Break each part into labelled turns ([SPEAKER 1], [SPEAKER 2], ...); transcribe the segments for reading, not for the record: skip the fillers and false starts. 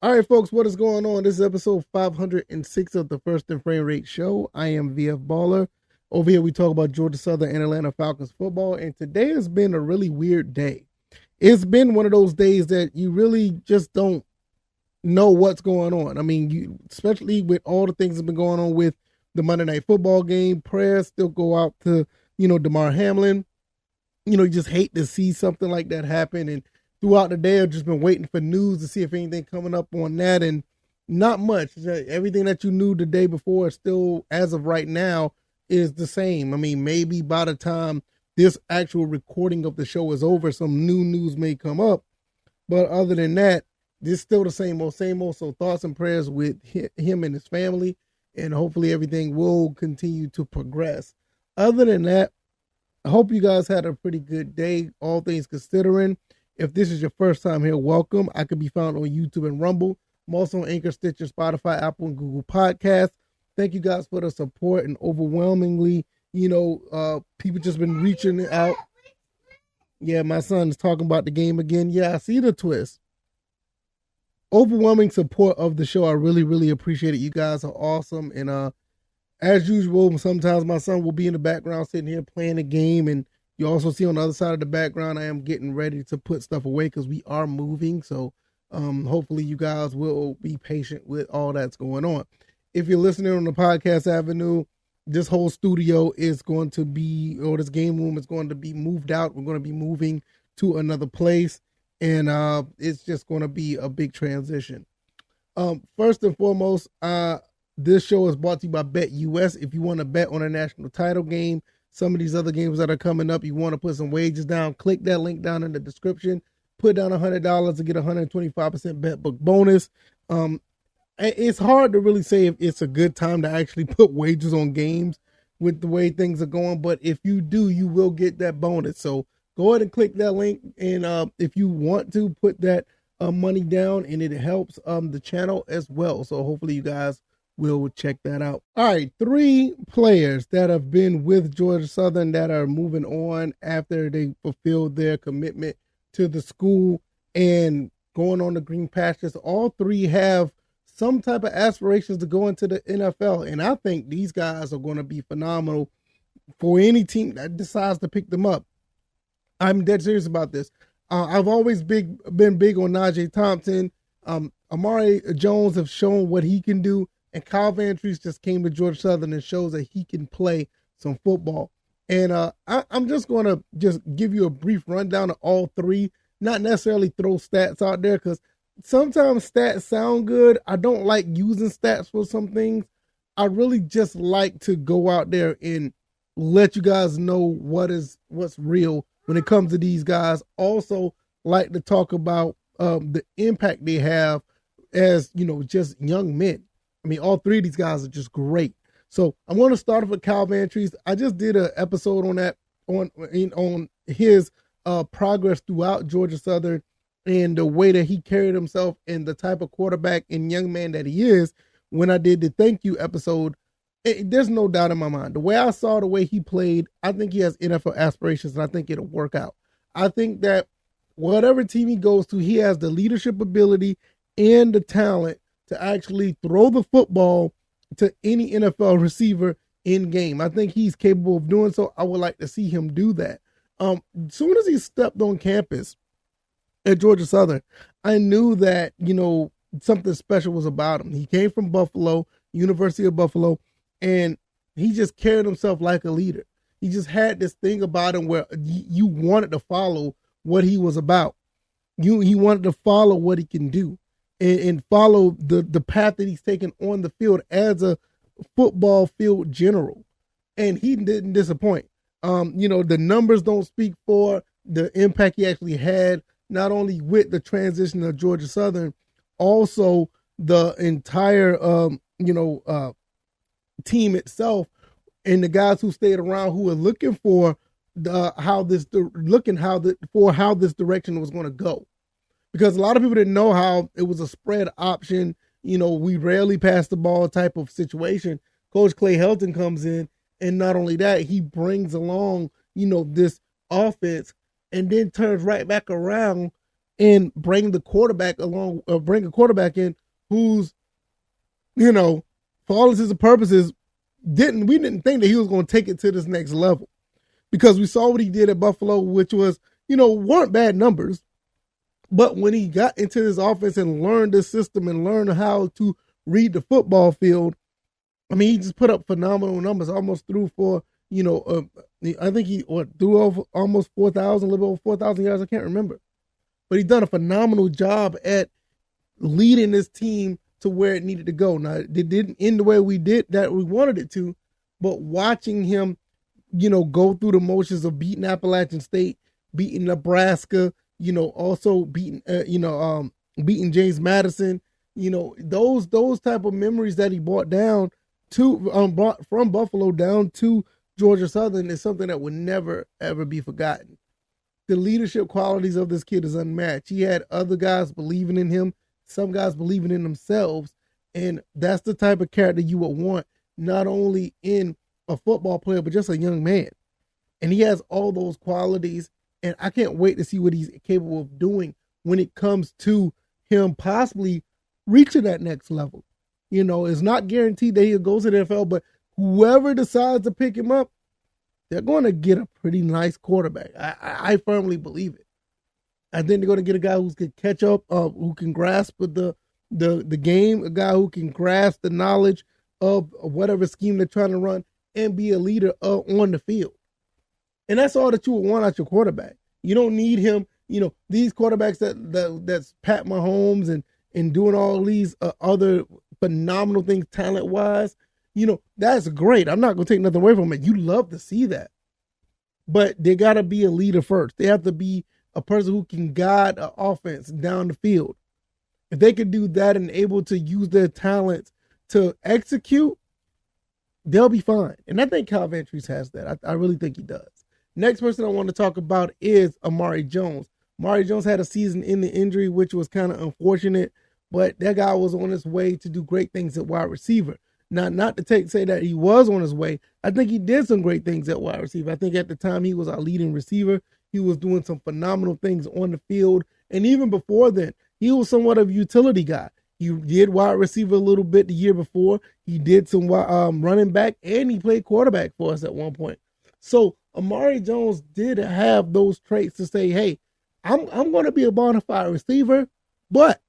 [SPEAKER 1] All right, folks, what is going on? This is episode 506 of the First and Frame Rate Show. I am VF Baller. Over here, we talk about Georgia Southern and Atlanta Falcons football, and today has been a really weird day. It's been one of those days that you really just don't know what's going on. I mean, especially with all the things that's been going on with the Monday Night Football game. Prayers still go out to, Damar Hamlin. You just hate to see something like that happen, and throughout the day, I've just been waiting for news to see if anything coming up on that, and not much. Everything that you knew the day before still, as of right now, is the same. I mean, maybe by the time this actual recording of the show is over, some new news may come up. But other than that, this is still the same old, same old. So thoughts and prayers with him and his family, and hopefully everything will continue to progress. Other than that, I hope you guys had a pretty good day, all things considering. If this is your first time here, welcome. I can be found on YouTube and Rumble. I'm also on Anchor, Stitcher, Spotify, Apple, and Google Podcasts. Thank you guys for the support, and overwhelmingly, people just been reaching out. Yeah, my son is talking about the game again. Yeah, I see the twist. Overwhelming support of the show. I really, really appreciate it. You guys are awesome. And as usual, sometimes my son will be in the background sitting here playing a game, and you also see on the other side of the background, I am getting ready to put stuff away because we are moving. So hopefully you guys will be patient with all that's going on. If you're listening on the podcast avenue, this whole studio is going to be, or this game room is going to be moved out. We're going to be moving to another place, and it's just going to be a big transition. First and foremost, this show is brought to you by BetUS. If you want to bet on a national title game, some of these other games that are coming up, you want to put some wagers down, click that link down in the description. Put down $100 to get a 125% bet book bonus. It's hard to really say if it's a good time to actually put wagers on games with the way things are going, but if you do, you will get that bonus. So go ahead and click that link, and if you want to put that money down, and it helps the channel as well. So hopefully you guys will check that out. All right, 3 players that have been with Georgia Southern that are moving on after they fulfilled their commitment to the school and going on the green pastures. All 3 have some type of aspirations to go into the NFL, and I think these guys are going to be phenomenal for any team that decides to pick them up. I'm dead serious about this. I've always been big on Najee Thompson. Amare Jones have shown what he can do. And Kyle Vantrease just came to Georgia Southern and shows that he can play some football. And I'm just going to just give you a brief rundown of all 3, not necessarily throw stats out there because sometimes stats sound good. I don't like using stats for some things. I really just like to go out there and let you guys know what's real when it comes to these guys. Also like to talk about the impact they have as, just young men. I mean, all 3 of these guys are just great. So I'm going to start off with Kyle Vantrease. I just did an episode on that, on his progress throughout Georgia Southern and the way that he carried himself and the type of quarterback and young man that he is. When I did the thank you episode, there's no doubt in my mind. The way I saw the way he played, I think he has NFL aspirations, and I think it'll work out. I think that whatever team he goes to, he has the leadership ability and the talent to actually throw the football to any NFL receiver in game. I think he's capable of doing so. I would like to see him do that. As soon as he stepped on campus at Georgia Southern, I knew that, something special was about him. He came from Buffalo, University of Buffalo, and he just carried himself like a leader. He just had this thing about him where you wanted to follow what he was about. He wanted to follow what he can do. And follow the path that he's taken on the field as a football field general. And he didn't disappoint. The numbers don't speak for the impact he actually had, not only with the transition of Georgia Southern, also the entire, team itself and the guys who stayed around who were looking for how this direction was going to go. Because a lot of people didn't know how it was a spread option. We rarely pass the ball type of situation. Coach Clay Helton comes in, and not only that, he brings along, this offense and then turns right back around and bring the quarterback along, bring a quarterback in who's, you know, for all intents and purposes, we didn't think that he was going to take it to this next level, because we saw what he did at Buffalo, which was, weren't bad numbers. But when he got into this offense and learned this system and learned how to read the football field, I mean, he just put up phenomenal numbers. Almost threw for, I think he threw over almost 4,000, a little over 4,000 yards. I can't remember. But he done a phenomenal job at leading this team to where it needed to go. Now, it didn't end the way we wanted it to, but watching him, go through the motions of beating Appalachian State, beating Nebraska, also beating, beating James Madison, those type of memories that he brought from Buffalo down to Georgia Southern is something that would never, ever be forgotten. The leadership qualities of this kid is unmatched. He had other guys believing in him, some guys believing in themselves, and that's the type of character you would want, not only in a football player, but just a young man. And he has all those qualities, and I can't wait to see what he's capable of doing when it comes to him possibly reaching that next level. It's not guaranteed that he'll go to the NFL, but whoever decides to pick him up, they're going to get a pretty nice quarterback. I firmly believe it. I think they're going to get a guy who can catch up, who can grasp the game, a guy who can grasp the knowledge of whatever scheme they're trying to run and be a leader on the field. And that's all that you would want out your quarterback. You don't need him, these quarterbacks that's Pat Mahomes and doing all these other phenomenal things talent-wise. That's great. I'm not going to take nothing away from it. You love to see that. But they got to be a leader first. They have to be a person who can guide an offense down the field. If they can do that and able to use their talents to execute, they'll be fine. And I think Kyle Vantrease has that. I really think he does. Next person I want to talk about is Amare Jones. Amare Jones had a season-ending injury, which was kind of unfortunate, but that guy was on his way to do great things at wide receiver. Now, not to say that he was on his way. I think he did some great things at wide receiver. I think at the time he was our leading receiver. He was doing some phenomenal things on the field. And even before then, he was somewhat of a utility guy. He did wide receiver a little bit the year before. He did some running back, and he played quarterback for us at one point. So Amare Jones did have those traits to say, hey, I'm going to be a bona fide receiver, but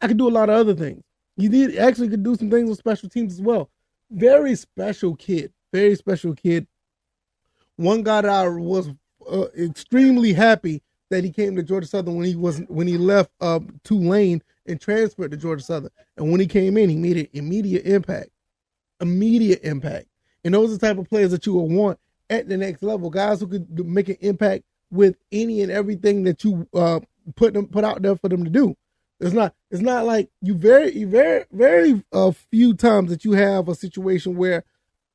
[SPEAKER 1] I can do a lot of other things. He could do some things with special teams as well. Very special kid. Very special kid. One guy that I was extremely happy that he came to Georgia Southern when he left Tulane and transferred to Georgia Southern. And when he came in, he made an immediate impact. Immediate impact. And those are the type of players that you will want at the next level. Guys who could make an impact with any and everything that you put out there for them to do. It's not like you very few times that you have a situation where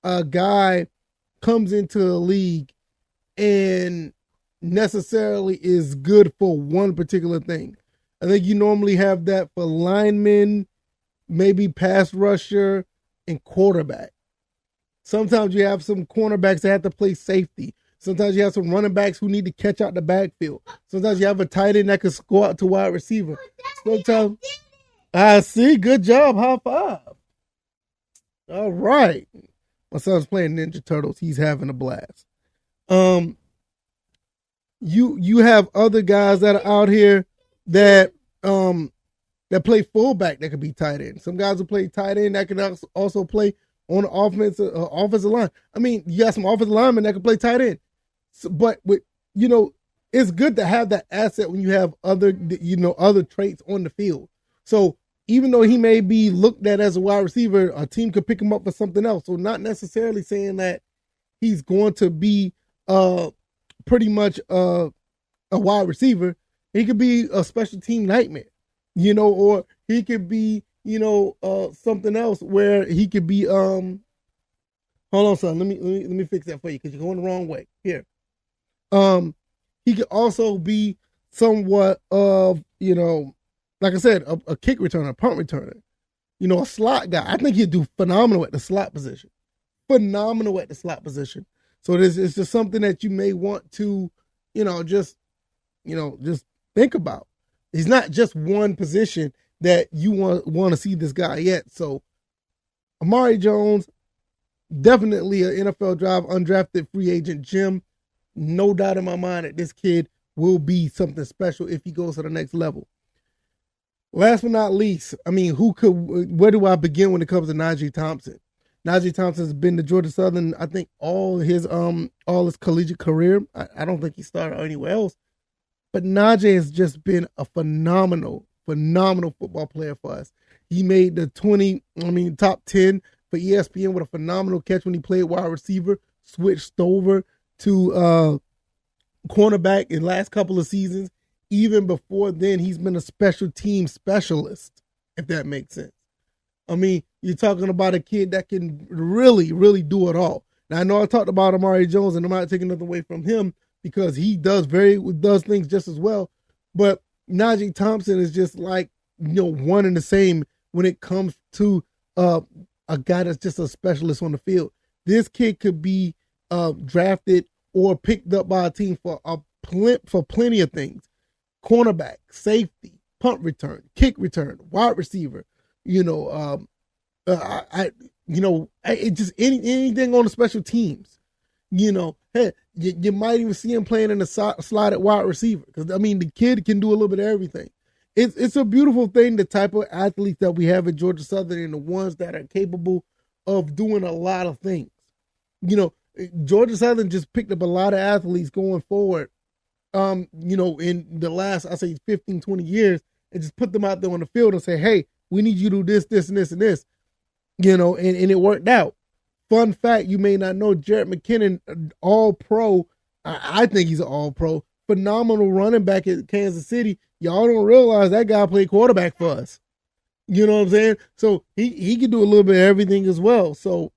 [SPEAKER 1] a guy comes into the league and necessarily is good for one particular thing. I think you normally have that for linemen, maybe pass rusher, and quarterback. Sometimes you have some cornerbacks that have to play safety. Sometimes you have some running backs who need to catch out the backfield. Sometimes you have a tight end that can go out to wide receiver. Sometimes, I see. Good job. High five. All right. My son's playing Ninja Turtles. He's having a blast. You have other guys that are out here that play fullback that could be tight end. Some guys who play tight end that can also play on the offensive line. I mean, you got some offensive linemen that can play tight end. So, but it's good to have that asset when you have other traits on the field. So even though he may be looked at as a wide receiver, a team could pick him up for something else. So not necessarily saying that he's going to be pretty much a wide receiver. He could be a special team nightmare, or he could be, something else where he could be, hold on, son. Let me fix that for you because you're going the wrong way. Here. He could also be somewhat of, like I said, a kick returner, a punt returner, a slot guy. I think he'd do phenomenal at the slot position. Phenomenal at the slot position. So it's just something that you may want to, just think about. He's not just one position that you want to see this guy at. So Amare Jones, definitely an NFL drive, undrafted free agent gem. No doubt in my mind that this kid will be something special if he goes to the next level. Last but not least, I mean, where do I begin when it comes to Najee Thompson? Najee Thompson has been to Georgia Southern, I think, all his collegiate career. I don't think he started anywhere else. But Najee has just been a phenomenal football player for us. He made the top 10 for ESPN with a phenomenal catch when he played wide receiver, switched over to cornerback in the last couple of seasons. Even before then, he's been a special team specialist, if that makes sense. I mean, you're talking about a kid that can really, really do it all. Now, I know I talked about Amare Jones, and I'm not taking nothing away from him because he does things just as well. But Najee Thompson is just like, one and the same when it comes to a guy that's just a specialist on the field. This kid could be drafted or picked up by a team for plenty of things. Cornerback, safety, punt return, kick return, wide receiver, just anything on the special teams. Hey, you might even see him playing in the slot at wide receiver because the kid can do a little bit of everything. It's a beautiful thing, the type of athletes that we have at Georgia Southern and the ones that are capable of doing a lot of things. Georgia Southern just picked up a lot of athletes going forward. In the last, I say 15, 20 years, and just put them out there on the field and say, hey, we need you to do this, this, and this, and this, and it worked out. Fun fact, you may not know, Jarrett McKinnon, all pro, I think he's an all pro, phenomenal running back at Kansas City. Y'all don't realize that guy played quarterback for us. You know what I'm saying? So he can do a little bit of everything as well. So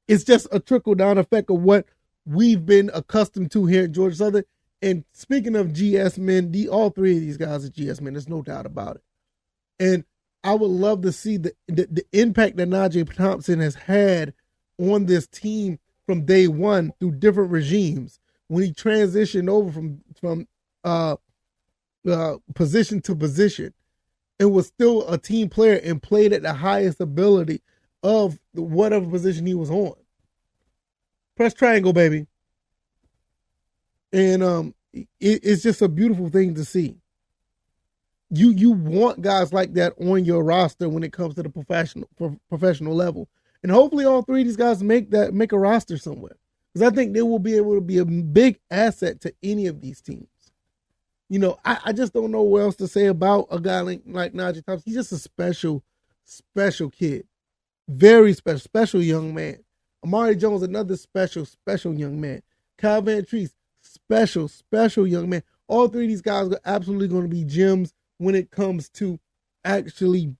[SPEAKER 1] it's just a trickle down effect of what we've been accustomed to here at Georgia Southern. And speaking of GS men, all three of these guys are GS men. There's no doubt about it. And I would love to see the impact that Najee Thompson has had on this team from day one through different regimes. When he transitioned over from position to position and was still a team player and played at the highest ability of whatever position he was on. Press triangle, baby. And it's just a beautiful thing to see. You want guys like that on your roster when it comes to the professional level. And hopefully all three of these guys make a roster somewhere. Because I think they will be able to be a big asset to any of these teams. I just don't know what else to say about a guy like Najee Thompson. He's just a special kid. Very special young man. Amare Jones, another special young man. Kyle Vantrease, special young man. All three of these guys are absolutely going to be gems when it comes to actually,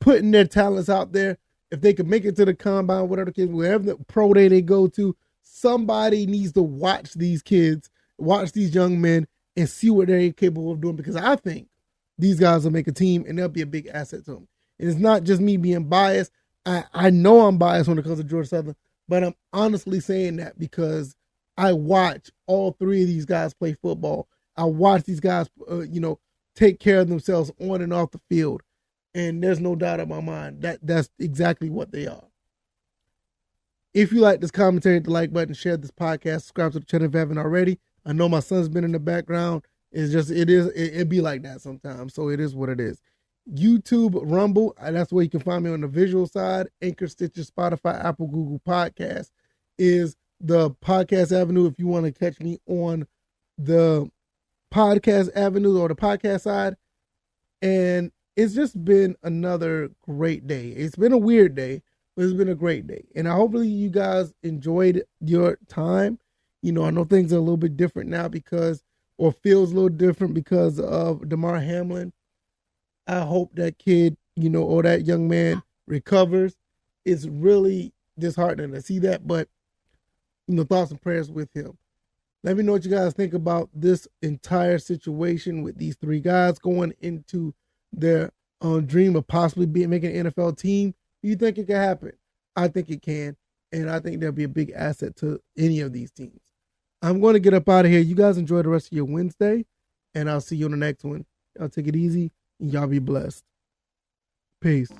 [SPEAKER 1] putting their talents out there. If they can make it to the combine, whatever the kids, wherever the pro day they go to, somebody needs to watch these kids, watch these young men, and see what they're capable of doing. Because I think these guys will make a team, and they'll be a big asset to them. And it's not just me being biased. I know I'm biased when it comes to Georgia Southern, but I'm honestly saying that because I watch all three of these guys play football. I watch these guys, take care of themselves on and off the field. And there's no doubt in my mind that that's exactly what they are. If you like this commentary, hit the like button, share this podcast, subscribe to the channel if you haven't already. I know my son's been in the background. It be like that sometimes. So it is what it is. YouTube, Rumble, that's where you can find me on the visual side. Anchor, Stitcher, Spotify, Apple, Google Podcasts is the podcast avenue if you want to catch me on the podcast avenue or the podcast side. And it's just been another great day. It's been a weird day, but it's been a great day. And hopefully you guys enjoyed your time. I know things are a little bit different now feels a little different because of Damar Hamlin. I hope that kid, or that young man recovers. It's really disheartening to see that, but, thoughts and prayers with him. Let me know what you guys think about this entire situation with these three guys going into their dream of possibly making an NFL team. Do you think it can happen? I think it can, and I think there'll be a big asset to any of these teams. I'm going to get up out of here. You guys enjoy the rest of your Wednesday, and I'll see you on the next one. Y'all take it easy and y'all be blessed. Peace.